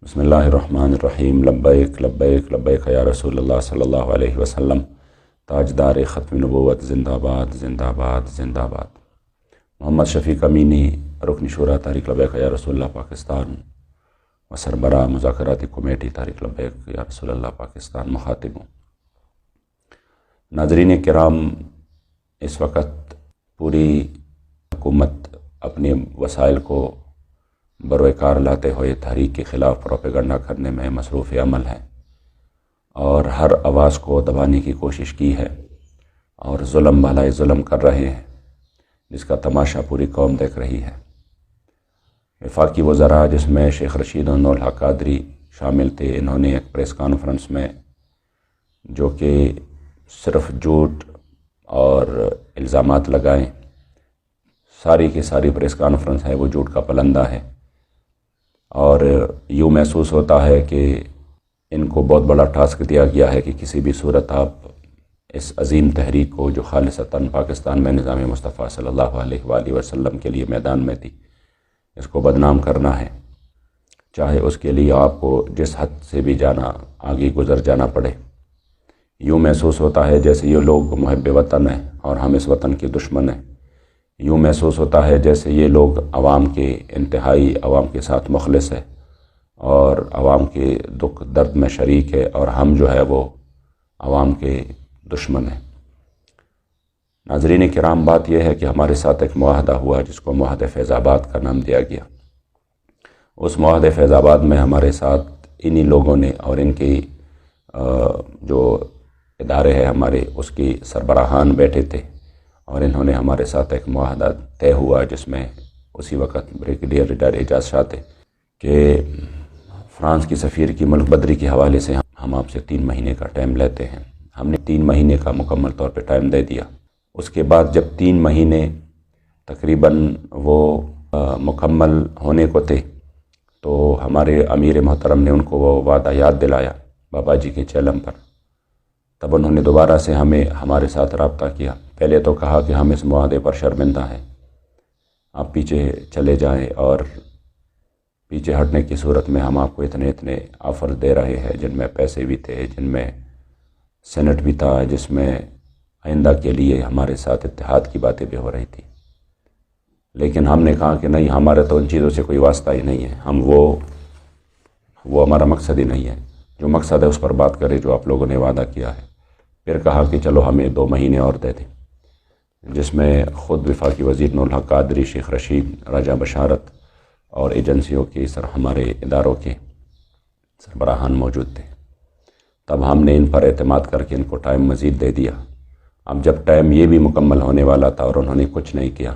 بسم اللہ الرحمن الرحیم لبیک لبیک لبیک یا رسول اللہ صلی اللہ علیہ وسلم تاجدار ختم نبوت زندہ باد زندہ باد زندہ باد محمد شفیق امینی رکن شورا تحریک لبیک یا رسول اللہ پاکستان و سربراہ مذاکراتی کمیٹی تحریک لبیک یا رسول اللہ پاکستان مخاطب ہوں۔ ناظرین کرام، اس وقت پوری حکومت اپنے وسائل کو بروئے کار لاتے ہوئے تحریک کے خلاف پروپیگنڈا کرنے میں مصروف عمل ہے اور ہر آواز کو دبانے کی کوشش کی ہے اور ظلم بالائے ظلم کر رہے ہیں، جس کا تماشا پوری قوم دیکھ رہی ہے۔ وفاقی وزراء جس میں شیخ رشید و الحق قادری شامل تھے، انہوں نے ایک پریس کانفرنس میں جو کہ صرف جھوٹ اور الزامات لگائیں، ساری کی ساری پریس کانفرنس ہے وہ جھوٹ کا پلندہ ہے، اور یوں محسوس ہوتا ہے کہ ان کو بہت بڑا ٹاسک دیا گیا ہے کہ کسی بھی صورت آپ اس عظیم تحریک کو جو خالصتاً پاکستان میں نظام مصطفیٰ صلی اللہ علیہ وآلہ وسلم کے لیے میدان میں تھی، اس کو بدنام کرنا ہے، چاہے اس کے لیے آپ کو جس حد سے بھی جانا آگے گزر جانا پڑے۔ یوں محسوس ہوتا ہے جیسے یہ لوگ محب وطن ہیں اور ہم اس وطن کے دشمن ہیں۔ یوں محسوس ہوتا ہے جیسے یہ لوگ عوام کے انتہائی عوام کے ساتھ مخلص ہے اور عوام کے دکھ درد میں شریک ہے، اور ہم جو ہے وہ عوام کے دشمن ہیں۔ ناظرین کرام، بات یہ ہے کہ ہمارے ساتھ ایک معاہدہ ہوا جس کو معاہدہ فیض آباد کا نام دیا گیا۔ اس معاہدہ فیض آباد میں ہمارے ساتھ انہی لوگوں نے اور ان کی جو ادارے ہیں ہمارے، اس کی سربراہان بیٹھے تھے، اور انہوں نے ہمارے ساتھ ایک معاہدہ طے ہوا جس میں اسی وقت بریگیڈیئر ریٹائر اعجاز شاہ تھے کہ فرانس کی سفیر کی ملک بدری کے حوالے سے ہم آپ سے 3 مہینے کا ٹائم لیتے ہیں۔ ہم نے 3 مہینے کا مکمل طور پہ ٹائم دے دیا۔ اس کے بعد جب 3 مہینے تقریباً وہ مکمل ہونے کو تھے تو ہمارے امیر محترم نے ان کو وہ وعدہ یاد دلایا بابا جی کے چیلم پر۔ تب انہوں نے دوبارہ سے ہمارے ساتھ رابطہ کیا۔ پہلے تو کہا کہ ہم اس معاہدے پر شرمندہ ہیں، آپ پیچھے چلے جائیں، اور پیچھے ہٹنے کی صورت میں ہم آپ کو اتنے آفر دے رہے ہیں جن میں پیسے بھی تھے، جن میں سینٹ بھی تھا، جس میں آئندہ کے لیے ہمارے ساتھ اتحاد کی باتیں بھی ہو رہی تھی۔ لیکن ہم نے کہا کہ نہیں، ہمارا تو ان چیزوں سے کوئی واسطہ ہی نہیں ہے، ہم وہ ہمارا مقصد ہی نہیں ہے۔ جو مقصد ہے اس پر بات کرے جو آپ لوگوں نے وعدہ کیا ہے۔ پھر کہا کہ چلو ہمیں 2 مہینے اور دے دیں، جس میں خود وفاقی وزیر الحق قادری، شیخ رشید، راجہ بشارت اور ایجنسیوں کے ہمارے اداروں کے سربراہان موجود تھے۔ تب ہم نے ان پر اعتماد کر کے ان کو ٹائم مزید دے دیا۔ اب جب ٹائم یہ بھی مکمل ہونے والا تھا اور انہوں نے کچھ نہیں کیا،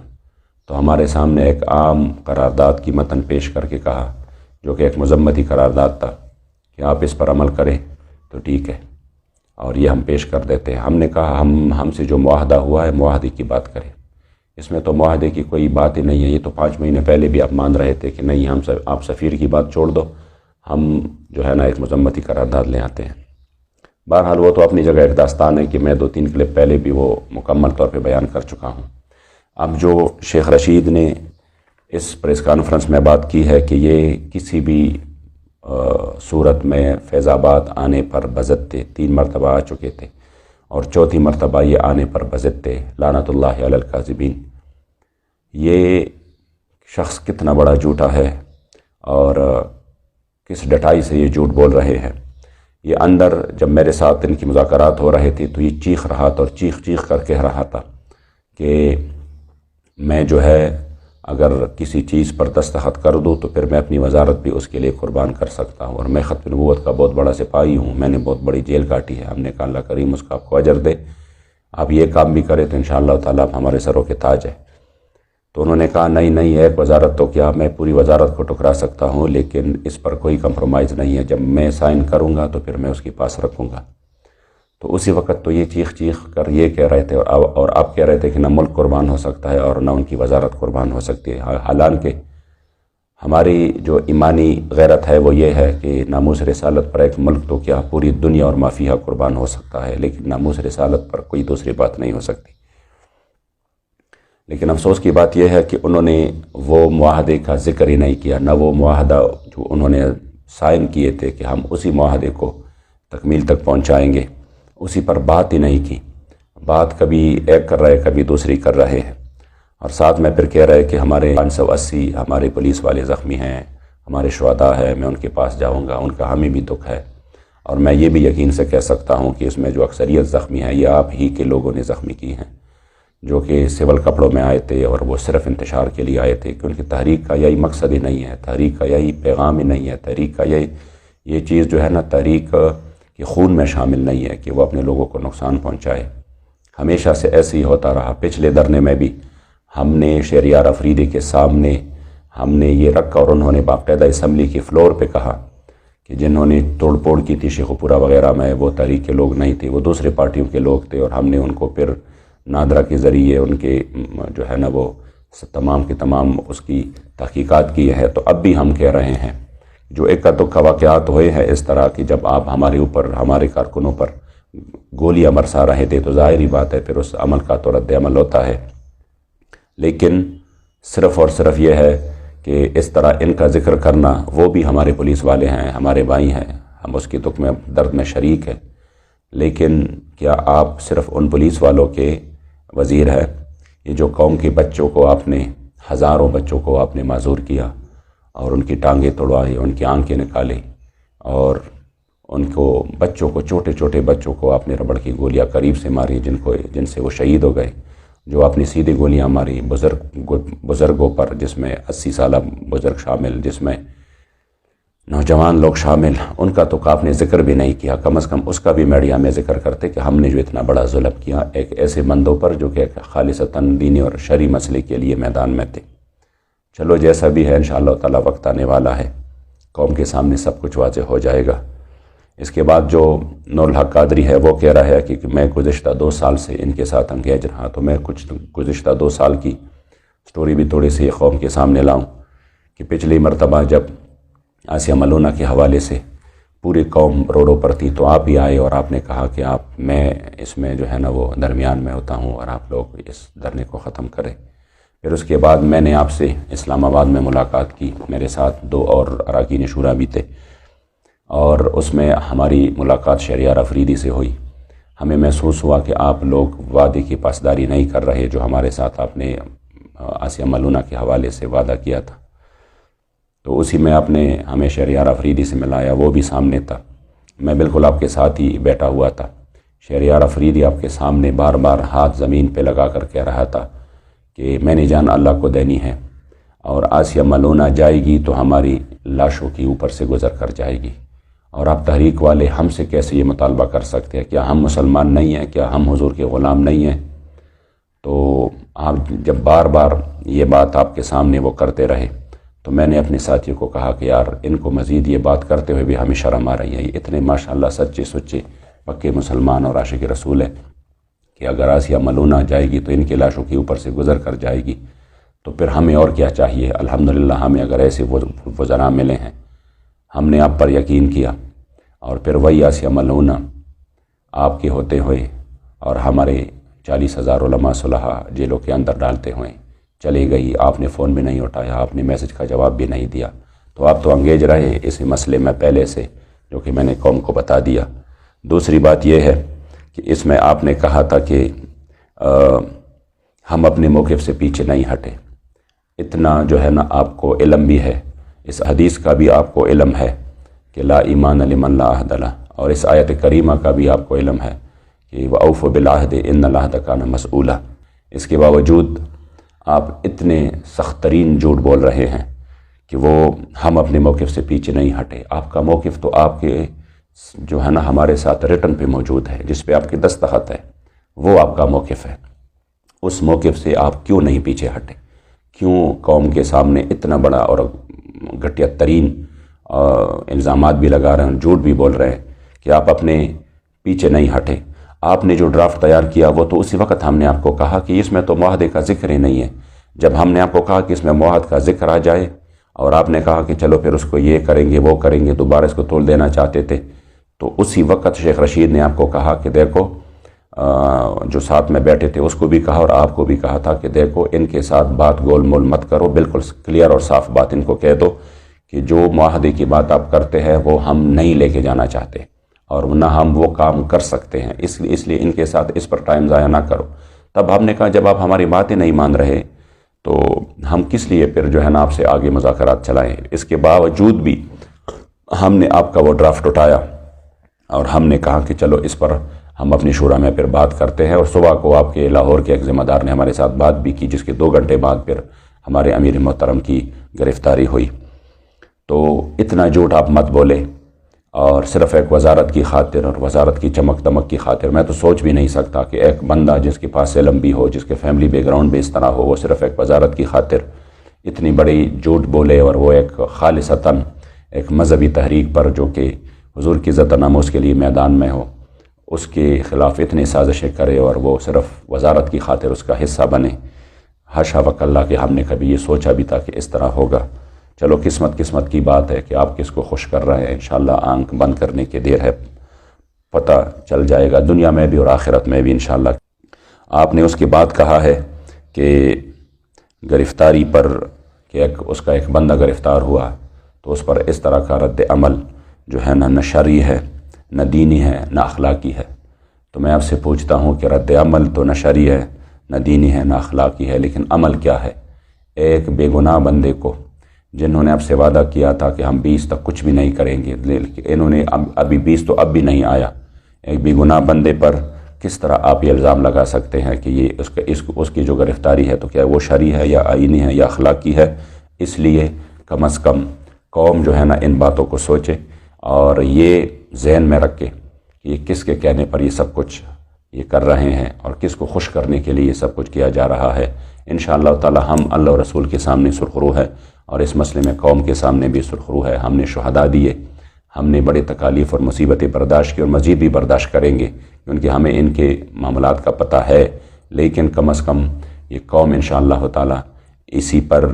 تو ہمارے سامنے ایک عام قرارداد کی متن پیش کر کے کہا، جو کہ ایک مذمتی قرارداد تھا، کہ آپ اس پر عمل کریں تو ٹھیک ہے اور یہ ہم پیش کر دیتے ہیں۔ ہم نے کہا ہم سے جو معاہدہ ہوا ہے معاہدے کی بات کریں، اس میں تو معاہدے کی کوئی بات ہی نہیں ہے۔ یہ تو 5 مہینے پہلے بھی آپ مان رہے تھے کہ نہیں، آپ سفیر کی بات چھوڑ دو، ہم جو ہے نا ایک مذمتی قرارداد لے آتے ہیں۔ بہرحال وہ تو اپنی جگہ ایک داستان ہے کہ میں 2-3 کلپ پہلے بھی وہ مکمل طور پہ بیان کر چکا ہوں۔ اب جو شیخ رشید نے اس پریس کانفرنس میں بات کی ہے کہ یہ کسی بھی صورت میں فیض آباد آنے پر بضد تھے، 3 مرتبہ آ چکے تھے اور 4تھی مرتبہ یہ آنے پر بضد تھے، لعنت اللہ علی الکاذبین۔ یہ شخص کتنا بڑا جھوٹا ہے اور کس ڈٹائی سے یہ جھوٹ بول رہے ہیں۔ یہ اندر جب میرے ساتھ ان کی مذاکرات ہو رہے تھے تو یہ چیخ رہا تھا اور چیخ کر کہہ رہا تھا کہ میں جو ہے اگر کسی چیز پر دستخط کر دوں تو پھر میں اپنی وزارت بھی اس کے لیے قربان کر سکتا ہوں، اور میں ختم نبوت کا بہت بڑا سپاہی ہوں، میں نے بہت بڑی جیل کاٹی ہے۔ ہم نے کہا اللہ کریم اس کا آپ کو اجر دے، آپ یہ کام بھی کریں تو انشاءاللہ تعالیٰ آپ ہمارے سروں کے تاج ہے۔ تو انہوں نے کہا نہیں، ایک وزارت تو کیا، میں پوری وزارت کو ٹکرا سکتا ہوں، لیکن اس پر کوئی کمپرومائز نہیں ہے، جب میں سائن کروں گا تو پھر میں اس کے پاس رکھوں گا۔ تو اسی وقت تو یہ چیخ کر یہ کہہ رہے تھے، اور آپ کہہ رہے تھے کہ نہ ملک قربان ہو سکتا ہے اور نہ ان کی وزارت قربان ہو سکتی ہے۔ حالانکہ ہماری جو ایمانی غیرت ہے وہ یہ ہے کہ ناموس رسالت پر ایک ملک تو کیا پوری دنیا اور ما فیہا قربان ہو سکتا ہے، لیکن ناموس رسالت پر کوئی دوسری بات نہیں ہو سکتی۔ لیکن افسوس کی بات یہ ہے کہ انہوں نے وہ معاہدے کا ذکر ہی نہیں کیا، نہ وہ معاہدہ جو انہوں نے سائن کیے تھے کہ ہم اسی معاہدے کو تکمیل تک پہنچائیں گے، اسی پر بات ہی نہیں کی۔ بات کبھی ایک کر رہے کبھی دوسری کر رہے ہیں، اور ساتھ میں پھر کہہ رہے کہ ہمارے 580 ہمارے پولیس والے زخمی ہیں، ہمارے شہداء ہیں، میں ان کے پاس جاؤں گا، ان کا ہمیں بھی دکھ ہے، اور میں یہ بھی یقین سے کہہ سکتا ہوں کہ اس میں جو اکثریت زخمی ہیں یہ آپ ہی کے لوگوں نے زخمی کی ہیں، جو کہ سول کپڑوں میں آئے تھے اور وہ صرف انتشار کے لیے آئے تھے، کیونکہ تحریک کا یہی مقصد ہی نہیں ہے، تحریک کا یہی پیغام ہی نہیں ہے، تحریک کا یہ چیز جو ہے نا، تحریک کے خون میں شامل نہیں ہے کہ وہ اپنے لوگوں کو نقصان پہنچائے۔ ہمیشہ سے ایسے ہی ہوتا رہا۔ پچھلے دھرنے میں بھی ہم نے شہریار افریدی کے سامنے ہم نے یہ رکھا، اور انہوں نے باقاعدہ اسمبلی کی فلور پہ کہا کہ جنہوں نے توڑ پھوڑ کی تھی شیخو پورہ وغیرہ میں، وہ تحریک کے لوگ نہیں تھے، وہ دوسرے پارٹیوں کے لوگ تھے، اور ہم نے ان کو پھر نادرہ کے ذریعے ان کے جو ہے نا وہ تمام کے تمام اس کی تحقیقات کی ہے۔ تو اب بھی ہم کہہ رہے ہیں، جو اکا دکا واقعات ہوئے ہیں اس طرح کی، جب آپ ہمارے اوپر ہمارے کارکنوں پر گولیاں برسا رہے تھے تو ظاہری بات ہے پھر اس عمل کا تو رد عمل ہوتا ہے، لیکن صرف اور صرف یہ ہے کہ اس طرح ان کا ذکر کرنا، وہ بھی ہمارے پولیس والے ہیں، ہمارے بھائی ہیں، ہم اس کی دکھ میں درد میں شریک ہیں، لیکن کیا آپ صرف ان پولیس والوں کے وزیر ہیں؟ یہ جو قوم کے بچوں کو آپ نے، ہزاروں بچوں کو آپ نے معذور کیا اور ان کی ٹانگیں توڑوائی، ان کی آنکھیں نکالی، اور ان کو بچوں کو، چھوٹے چھوٹے بچوں کو آپ نے ربڑ کی گولیاں قریب سے ماری، جن سے وہ شہید ہو گئے، جو آپ نے سیدھی گولیاں ماری بزرگوں پر، جس میں 80 سالہ بزرگ شامل، جس میں نوجوان لوگ شامل، ان کا تو آپ نے ذکر بھی نہیں کیا۔ کم از کم اس کا بھی میڈیا میں ذکر کرتے کہ ہم نے جو اتنا بڑا ظلم کیا ایک ایسے بندوں پر جو کہ خالصتاً دینی اور شرعی مسئلے کے لیے میدان میں تھے۔ چلو جیسا بھی ہے، انشاءاللہ تعالیٰ وقت آنے والا ہے، قوم کے سامنے سب کچھ واضح ہو جائے گا۔ اس کے بعد جو نور الحق قادری ہے وہ کہہ رہا ہے کہ میں گزشتہ 2 سال سے ان کے ساتھ انگیج رہا، تو میں کچھ گزشتہ 2 سال کی سٹوری بھی تھوڑی سی قوم کے سامنے لاؤں کہ پچھلی مرتبہ جب آسیہ ملونہ کے حوالے سے پوری قوم روڈوں پر تھی تو آپ ہی آئے اور آپ نے کہا کہ میں اس میں جو ہے نا وہ درمیان میں ہوتا ہوں اور آپ لوگ اس دھرنے کو ختم کریں۔ پھر اس کے بعد میں نے آپ سے اسلام آباد میں ملاقات کی، میرے ساتھ 2 اور اراکین شورا بھی تھے، اور اس میں ہماری ملاقات شہریار افریدی سے ہوئی۔ ہمیں محسوس ہوا کہ آپ لوگ وعدے کی پاسداری نہیں کر رہے جو ہمارے ساتھ آپ نے آسیہ ملونہ کے حوالے سے وعدہ کیا تھا، تو اسی میں آپ نے ہمیں شہریار افریدی سے ملایا، وہ بھی سامنے تھا، میں بالکل آپ کے ساتھ ہی بیٹھا ہوا تھا۔ شہریار افریدی آپ کے سامنے بار بار ہاتھ زمین پہ لگا کر کہہ رہا تھا کہ میں نے جان اللہ کو دینی ہے، اور آسیہ ملونہ جائے گی تو ہماری لاشوں کی اوپر سے گزر کر جائے گی، اور آپ تحریک والے ہم سے کیسے یہ مطالبہ کر سکتے ہیں؟ کیا ہم مسلمان نہیں ہیں؟ کیا ہم حضور کے غلام نہیں ہیں؟ تو آپ جب بار بار یہ بات آپ کے سامنے وہ کرتے رہے تو میں نے اپنے ساتھیوں کو کہا کہ یار ان کو مزید یہ بات کرتے ہوئے بھی ہمیں شرم آ رہی ہے، یہ اتنے ماشاءاللہ سچے سچے پکے مسلمان اور عاشق رسول ہیں کہ اگر آسیہ ملونہ جائے گی تو ان کی لاشوں کے اوپر سے گزر کر جائے گی، تو پھر ہمیں اور کیا چاہیے؟ الحمدللہ ہمیں اگر ایسے وزراء ملے ہیں، ہم نے آپ پر یقین کیا، اور پھر وہی آسیہ ملونہ آپ کے ہوتے ہوئے اور ہمارے 40,000 علماء صلحاء جیلوں کے اندر ڈالتے ہوئے چلی گئی، آپ نے فون بھی نہیں اٹھایا، آپ نے میسج کا جواب بھی نہیں دیا، تو آپ تو انگیج رہے اسی مسئلے میں پہلے سے، جو کہ میں نے قوم کو بتا دیا۔ دوسری بات یہ ہے کہ اس میں آپ نے کہا تھا کہ ہم اپنے موقف سے پیچھے نہیں ہٹے، اتنا جو ہے نا آپ کو علم بھی ہے، اس حدیث کا بھی آپ کو علم ہے کہ لا ایمان لمن لا عہد لہ، اور اس آیت کریمہ کا بھی آپ کو علم ہے کہ وَأَوْفُوا بِالْعَهْدِ إِنَّ الْعَهْدَ كَانَ مَسْئُولًا۔ اس کے باوجود آپ اتنے سخت ترین جھوٹ بول رہے ہیں کہ وہ ہم اپنے موقف سے پیچھے نہیں ہٹے۔ آپ کا موقف تو آپ کے جو ہے نا ہمارے ساتھ ریٹن پہ موجود ہے، جس پہ آپ کی دستخط ہے، وہ آپ کا موقف ہے، اس موقف سے آپ کیوں نہیں پیچھے ہٹے؟ کیوں قوم کے سامنے اتنا بڑا اور گھٹیا ترین الزامات بھی لگا رہے ہیں، جھوٹ بھی بول رہے ہیں کہ آپ اپنے پیچھے نہیں ہٹے؟ آپ نے جو ڈرافٹ تیار کیا وہ تو اسی وقت ہم نے آپ کو کہا کہ اس میں تو معاہدے کا ذکر ہی نہیں ہے۔ جب ہم نے آپ کو کہا کہ اس میں معاہدے کا ذکر آ جائے اور آپ نے کہا کہ چلو پھر اس کو یہ کریں گے وہ کریں گے، دوبارہ اس کو توڑ دینا چاہتے تھے، تو اسی وقت شیخ رشید نے آپ کو کہا کہ دیکھو، جو ساتھ میں بیٹھے تھے اس کو بھی کہا اور آپ کو بھی کہا تھا کہ دیکھو ان کے ساتھ بات گول مول مت کرو، بالکل کلیئر اور صاف بات ان کو کہہ دو کہ جو معاہدے کی بات آپ کرتے ہیں وہ ہم نہیں لے کے جانا چاہتے اور نہ ہم وہ کام کر سکتے ہیں، اس لیے ان کے ساتھ اس پر ٹائم ضائع نہ کرو۔ تب ہم نے کہا جب آپ ہماری باتیں نہیں مان رہے تو ہم کس لیے پھر جو ہے نا آپ سے آگے مذاکرات چلائیں۔ اس کے باوجود بھی ہم نے آپ کا وہ ڈرافٹ اٹھایا اور ہم نے کہا کہ چلو اس پر ہم اپنی شورا میں پھر بات کرتے ہیں، اور صبح کو آپ کے لاہور کے ایک ذمہ دار نے ہمارے ساتھ بات بھی کی، جس کے 2 گھنٹے بعد پھر ہمارے امیر محترم کی گرفتاری ہوئی۔ تو اتنا جھوٹ آپ مت بولے، اور صرف ایک وزارت کی خاطر اور وزارت کی چمک دمک کی خاطر میں تو سوچ بھی نہیں سکتا کہ ایک بندہ جس کے پاس علم بھی ہو، جس کے فیملی بیک گراؤنڈ بھی اس طرح ہو، وہ صرف ایک وزارت کی خاطر اتنی بڑی جھوٹ بولے، اور وہ ایک خالصتاً ایک مذہبی تحریک پر جو کہ حضور کی عزت و ناموس کے لیے میدان میں ہو، اس کے خلاف اتنی سازشیں کرے اور وہ صرف وزارت کی خاطر اس کا حصہ بنے۔ حاشا وکلا کہ ہم نے کبھی یہ سوچا بھی تھا کہ اس طرح ہوگا۔ چلو قسمت کی بات ہے کہ آپ کس کو خوش کر رہے ہیں، انشاءاللہ آنکھ بند کرنے کی دیر ہے، پتہ چل جائے گا دنیا میں بھی اور آخرت میں بھی انشاءاللہ۔ آپ نے اس کے بعد کہا ہے کہ گرفتاری پر کہ اس کا ایک بندہ گرفتار ہوا تو اس پر اس طرح کا رد عمل جو ہے نہ شرعی ہے، نہ دینی ہے، نہ اخلاقی ہے۔ تو میں آپ سے پوچھتا ہوں کہ رد عمل تو نہ شرعی ہے، نہ دینی ہے، نہ اخلاقی ہے، لیکن عمل کیا ہے؟ ایک بے گناہ بندے کو جنہوں نے آپ سے وعدہ کیا تھا کہ ہم 20 تک کچھ بھی نہیں کریں گے، انہوں نے ابھی 20 تو اب بھی نہیں آیا، ایک بے گناہ بندے پر کس طرح آپ یہ الزام لگا سکتے ہیں کہ یہ اس کی جو گرفتاری ہے تو کیا وہ شرعی ہے یا آئینی ہے یا اخلاقی ہے؟ اس لیے کم از کم قوم جو ہے نا ان باتوں کو سوچے اور یہ ذہن میں رکھے کہ یہ کس کے کہنے پر یہ سب کچھ یہ کر رہے ہیں اور کس کو خوش کرنے کے لیے یہ سب کچھ کیا جا رہا ہے۔ انشاءاللہ تعالی ہم اللہ و رسول کے سامنے سرخرو ہے، اور اس مسئلے میں قوم کے سامنے بھی سرخرو ہے۔ ہم نے شہداء دیے، ہم نے بڑے تکالیف اور مصیبتیں برداشت کی اور مزید بھی برداشت کریں گے، کیونکہ ہمیں ان کے معاملات کا پتہ ہے، لیکن کم از کم یہ قوم انشاءاللہ تعالی اسی پر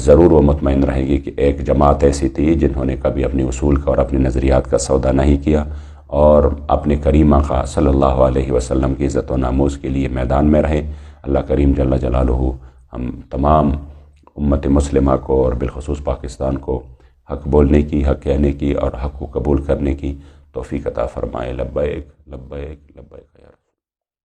ضرور و مطمئن رہے گی کہ ایک جماعت ایسی تھی جنہوں نے کبھی اپنے اصول کا اور اپنے نظریات کا سودا نہیں کیا، اور اپنے کریم آقا صلی اللہ علیہ وسلم کی عزت و ناموس کے لیے میدان میں رہے۔ اللہ کریم جل جلالہ ہم تمام امت مسلمہ کو اور بالخصوص پاکستان کو حق بولنے کی، حق کہنے کی اور حق کو قبول کرنے کی توفیق عطا فرمائے۔ لبیک لبیک لبیک یا رسول۔